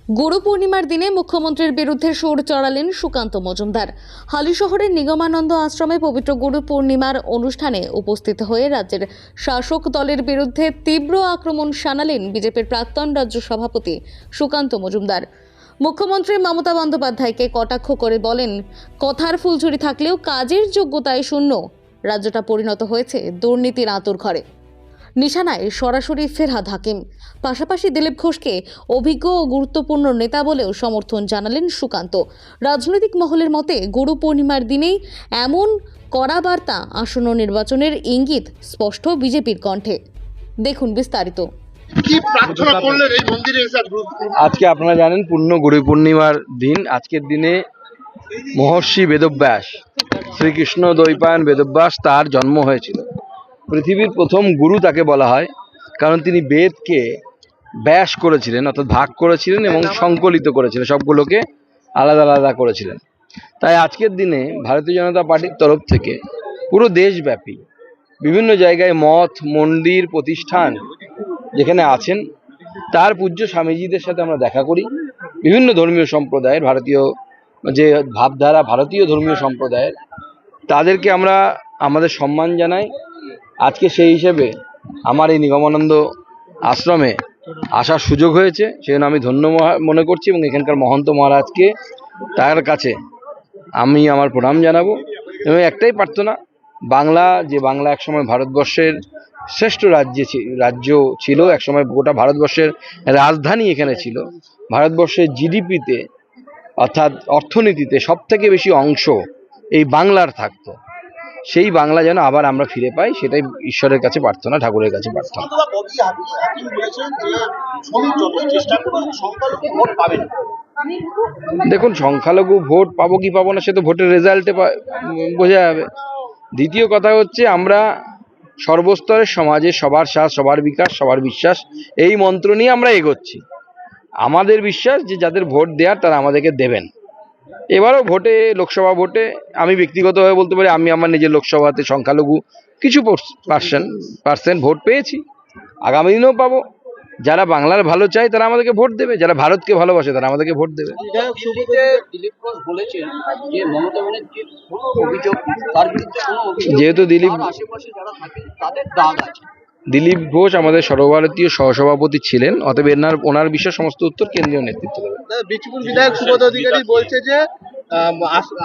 গুরু পূর্ণিমার দিনে মুখ্যমন্ত্রীর বিরুদ্ধে সুর চড়ালেন সুকান্ত মজুমদার। হালিশহরের নিগমানন্দ আশ্রমে পবিত্র গুরু পূর্ণিমার অনুষ্ঠানে উপস্থিত হয়ে রাজ্যের শাসক দলের বিরুদ্ধে তীব্র আক্রমণ শানালেন বিজেপির প্রাক্তন রাজ্য সভাপতি সুকান্ত মজুমদার। মুখ্যমন্ত্রী মমতা বন্দ্যোপাধ্যায়কে কটাক্ষ করে বলেন, কথার ফুলঝুরি থাকলেও কাজের যোগ্যতায় শূন্য রাজ্যটা পরিণত হয়েছে দুর্নীতির আঁতুড়ঘরে। নিশানায় সরাসরি ফেরহাদ হাকিম, পাশাপাশি দিলীপ ঘোষকে অভিজ্ঞ ও গুরুত্বপূর্ণ নেতা বলেও সমর্থন জানালেন সুকান্ত। রাজনৈতিক মহলের মতে গুরু পূর্ণিমার দিনেই এমন কড়া বার্তা আসন্ন নির্বাচনের ইঙ্গিত স্পষ্ট বিজেপির কণ্ঠে। দেখুন বিস্তারিত। কি প্রার্থনা করলেন এই মন্দিরে এসে? আজকে আপনারা জানেন পূর্ণ গুরু পূর্ণিমার দিন। আজকের দিনে মহর্ষি বেদব্যাস, শ্রীকৃষ্ণ দ্বৈপায়ন বেদব্যাস, তার জন্ম হয়েছিল। পৃথিবীর প্রথম গুরু তাকে বলা হয়, কারণ তিনি বেদকে ব্যাস করেছিলেন, অর্থাৎ ভাগ করেছিলেন এবং সংকলিত করেছিলেন, সবগুলোকে আলাদা আলাদা করেছিলেন। তাই আজকের দিনে ভারতীয় জনতা পার্টির তরফ থেকে পুরো দেশব্যাপী বিভিন্ন জায়গায় মঠ, মন্দির, প্রতিষ্ঠান যেখানে আছেন তার পূজ্য স্বামীজিদের সাথে আমরা দেখা করি। বিভিন্ন ধর্মীয় সম্প্রদায়ের, ভারতীয় যে ভাবধারা ভারতীয় ধর্মীয় সম্প্রদায়ের, তাদেরকে আমরা আমাদের সম্মান জানাই। আজকে সেই হিসেবে আমার এই নিগমানন্দ আশ্রমে আসার সুযোগ হয়েছে, সেজন্য আমি ধন্য মনে করছি এবং এখানকার মহন্ত মহারাজকে তার কাছে আমি আমার প্রণাম জানাবো। এবং একটাই প্রার্থনা, বাংলা একসময় ভারতবর্ষের শ্রেষ্ঠ রাজ্য ছিল, একসময় গোটা ভারতবর্ষের রাজধানী এখানে ছিল। ভারতবর্ষের জিডিপিতে অর্থাৎ অর্থনীতিতে সব থেকে বেশি অংশ এই বাংলার থাকতো। সেই বাংলা যেন আবার আমরা ফিরে পাই, সেটাই ঈশ্বরের কাছে প্রার্থনা, ঠাকুরের কাছে প্রার্থনা। দেখুন, সংখ্যালঘু ভোট পাবো কি পাবো না সে তো ভোটের রেজাল্টে বোঝা যাবে। দ্বিতীয় কথা হচ্ছে, আমরা সর্বস্তরের সমাজে সবার সাথ, সবার বিকাশ, সবার বিশ্বাস, এই মন্ত্র নিয়ে আমরা এগোচ্ছি। আমাদের বিশ্বাস যে যাদের ভোট দেওয়ার তারা আমাদেরকে দেবেন। এবারও ভোটে, লোকসভা ভোটে আমি ব্যক্তিগতভাবে বলতে পারি, আমি আমার নিজের লোকসভাতে সংখ্যালঘু কিছু পার্সেন্ট ভোট পেয়েছি, আগামী দিনেও পাবো। যারা বাংলার ভালো চায় তারা আমাদেরকে ভোট দেবে, যারা ভারতকে ভালোবাসে তারা আমাদেরকে ভোট দেবে। যেহেতু দিলীপ ঘোষ আমাদের সর্বভারতীয় সহসভাপতি ছিলেন, অতএব ওনার বিষয়ে সমস্ত উত্তর কেন্দ্রীয় নেতৃত্ব দেবে। বিজেপির বিধায়ক সুবোধ অধিকারী বলছে যে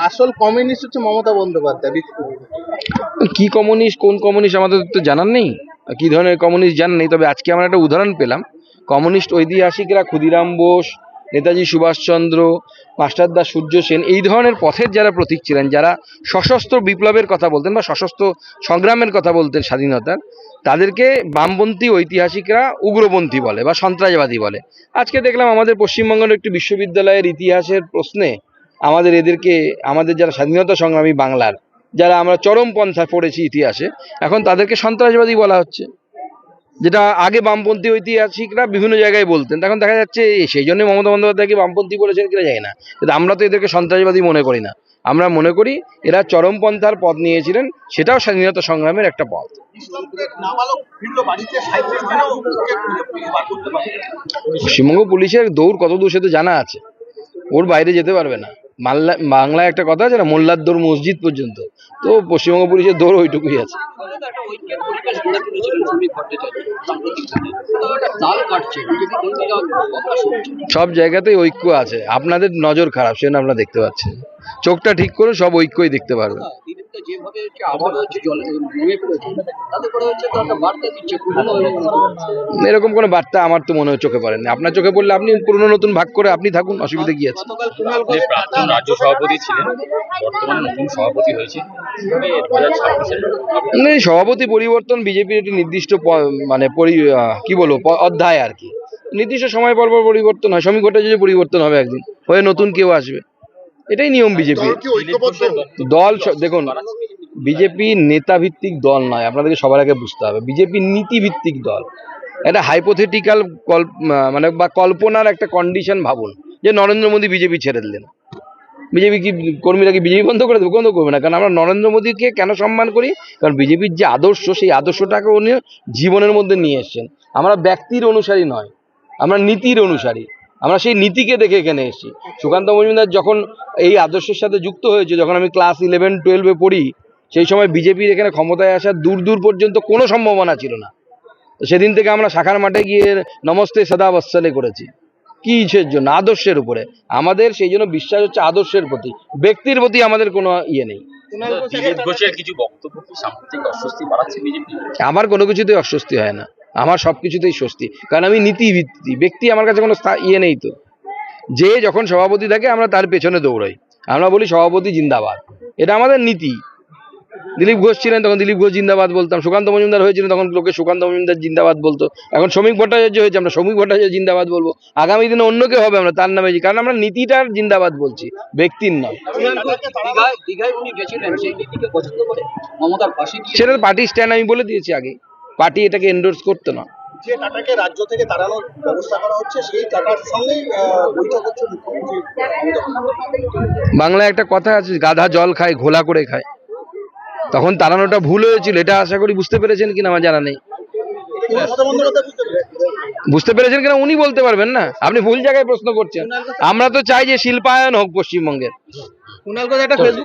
আসল কমিউনিস্ট হচ্ছে মমতা বন্দ্যোপাধ্যায়। কি কমিউনিস্ট, কোন কমিউনিস্ট আমাদের তো জানার নেই, কি ধরনের কমিউনিস্ট জানার নেই। তবে আজকে আমরা একটা উদাহরণ পেলাম, কমিউনিস্ট ঐতিহাসিকরা ক্ষুদিরাম বোস, নেতাজি সুভাষচন্দ্র, মাস্টারদা সূর্য সেন, এই ধরনের পথের যারা প্রতীক ছিলেন, যারা সশস্ত্র বিপ্লবের কথা বলতেন বা সশস্ত্র সংগ্রামের কথা বলতেন স্বাধীনতার, তাদেরকে বামপন্থী ঐতিহাসিকরা উগ্রপন্থী বলে বা সন্ত্রাসবাদী বলে। আজকে দেখলাম আমাদের পশ্চিমবঙ্গের একটি বিশ্ববিদ্যালয়ের ইতিহাসের প্রশ্নে আমাদের যারা স্বাধীনতা সংগ্রামী বাংলার, যারা আমরা চরমপন্থা পড়েছি ইতিহাসে, এখন তাদেরকে সন্ত্রাসবাদী বলা হচ্ছে, যেটা আগে বামপন্থী ঐতিহাসিকরা বিভিন্ন জায়গায় বলতেন। এখন দেখা যাচ্ছে সেই জন্য মমতা বন্দ্যোপাধ্যায়কে বামপন্থী বলেছেন কিনা জানি না, কিন্তু আমরা তো এদেরকে সন্ত্রাসবাদী মনে করি না। আমরা মনে করি এরা চরমপন্থার পথ নিয়েছিলেন, সেটাও স্বাধীনতা সংগ্রামের একটা পথ। পশ্চিমবঙ্গ পুলিশের দৌড় কত দূর সে তো জানা আছে, ওর বাইরে যেতে পারবে না। বাংলায় একটা কথা আছে না, মোল্লার দৌড় মসজিদ পর্যন্ত, তো পশ্চিমবঙ্গ পুলিশের দৌড় ওইটুকুই আছে। সব জায়গাতেই ঐক্য আছে, আপনাদের নজর খারাপ, সেজন্য আপনারা দেখতে পাচ্ছেন। চোখটা ঠিক করুন, সব ঐক্যই দেখতে পারবেন। এরকম কোনো বার্তা আমার তো মনে হয় চোখে পড়েনি। আপনার চোখে পড়লে আপনি পুরনো নতুন ভাগ করে আপনি থাকুন, অসুবিধা কি আছে? প্রাক্তন রাজ্য সভাপতি ছিলেন, বর্তমানে নতুন সভাপতি হয়েছে। সভাপতি পরিবর্তন বিজেপির একটি নির্দিষ্ট অধ্যায় আর কি। নির্দিষ্ট সময় পর পরিবর্তন হয়, শ্রমিক ভট্টাচার্য পরিবর্তন হবে, একদিন হয়ে নতুন কেউ আসবে, এটাই নিয়ম বিজেপি দল। দেখুন, বিজেপি নেতা ভিত্তিক দল নয়, আপনাদেরকে সবার আগে বুঝতে হবে। বিজেপি নীতি ভিত্তিক দল। একটা হাইপোথেটিক্যাল কল্পনার একটা কন্ডিশন ভাবুন যে নরেন্দ্র মোদী বিজেপি ছেড়ে দিলেন, কর্মীরা কি বিজেপি বন্ধ করে দেবে? বন্ধ করবে না। কারণ আমরা নরেন্দ্র মোদীকে কেন সম্মান করি? কারণ বিজেপির যে আদর্শ, সেই আদর্শটাকে উনি জীবনের মধ্যে নিয়ে এসছেন। আমরা ব্যক্তির অনুসারী নয়, আমরা নীতির অনুসারী। আমরা সেই নীতিকে দেখে এখানে এসেছি। সুকান্ত মজুমদার যখন এই আদর্শের সাথে যুক্ত হয়েছে, যখন আমি ক্লাস 11-12 পড়ি, সেই সময় বিজেপির এখানে ক্ষমতায় আসার দূর দূর পর্যন্ত কোনো সম্ভাবনা ছিল না। তো সেদিন থেকে আমরা শাখার মাঠে গিয়ে নমস্তে সদা বৎসলে করেছি। কিসের জন্য? আদর্শের উপরে। আমাদের সেই জন্য বিশ্বাস হচ্ছে আদর্শের প্রতি, ব্যক্তির প্রতি আমাদের কোনো ইয়ে নেই। দিলীপ ঘোষের কিছু বক্তব্য কি সাম্প্রতিক অস্বস্তি বাড়াচ্ছে বিজেপি? আমার কোনো কিছুতেই অস্বস্তি হয় না, আমার সব কিছুতেই স্বস্তি, কারণ আমি নীতিভিত্তি ব্যক্তি, আমার কাছে কোনো ইয়ে নেই। তো যে যখন সভাপতি থাকে আমরা তার পেছনে দৌড়াই, আমরা বলি সভাপতি জিন্দাবাদ, এটা আমাদের নীতি। দিলীপ ঘোষ ছিলেন তখন দিলীপ ঘোষ জিন্দাবাদ বলতাম, সুকান্ত মজুমদার হয়েছিলেন তখন লোকে সুকান্ত মজুমদার জিন্দাবাদ বলতো, এখন শ্রমিক ভট্টাচার্য হয়েছে আমরা শ্রমিক ভট্টাচার্য জিন্দাবাদ বলবো, আগামী দিনে অন্য কেউ হবে আমরা তার নামে, কারণ আমরা নীতিটার জিন্দাবাদ বলছি, ব্যক্তির নয়। সেটা পার্টি স্ট্যান্ড, আমি বলে দিয়েছি আগে, পার্টি এটাকে এন্ডোর্স করতো না। যে টাটাকে রাজ্য থেকে তাড়ানোর ব্যবস্থা করা হচ্ছে, সেই টাটার সঙ্গেই বৈঠক হচ্ছে মুখ্যমন্ত্রী বাংলায় একটা কথা আছে, গাধা জল খায় ঘোলা করে খায়। তখন তাড়ানোটা ভুল হয়েছিল, এটা আশা করি বুঝতে পেরেছেন কিনা আমার জানা নেই। বুঝতে পেরেছেন কিনা উনি বলতে পারবেন না, আপনি ভুল জায়গায় প্রশ্ন করছেন। আমরা তো চাই যে শিল্পায়ন হোক পশ্চিমবঙ্গের।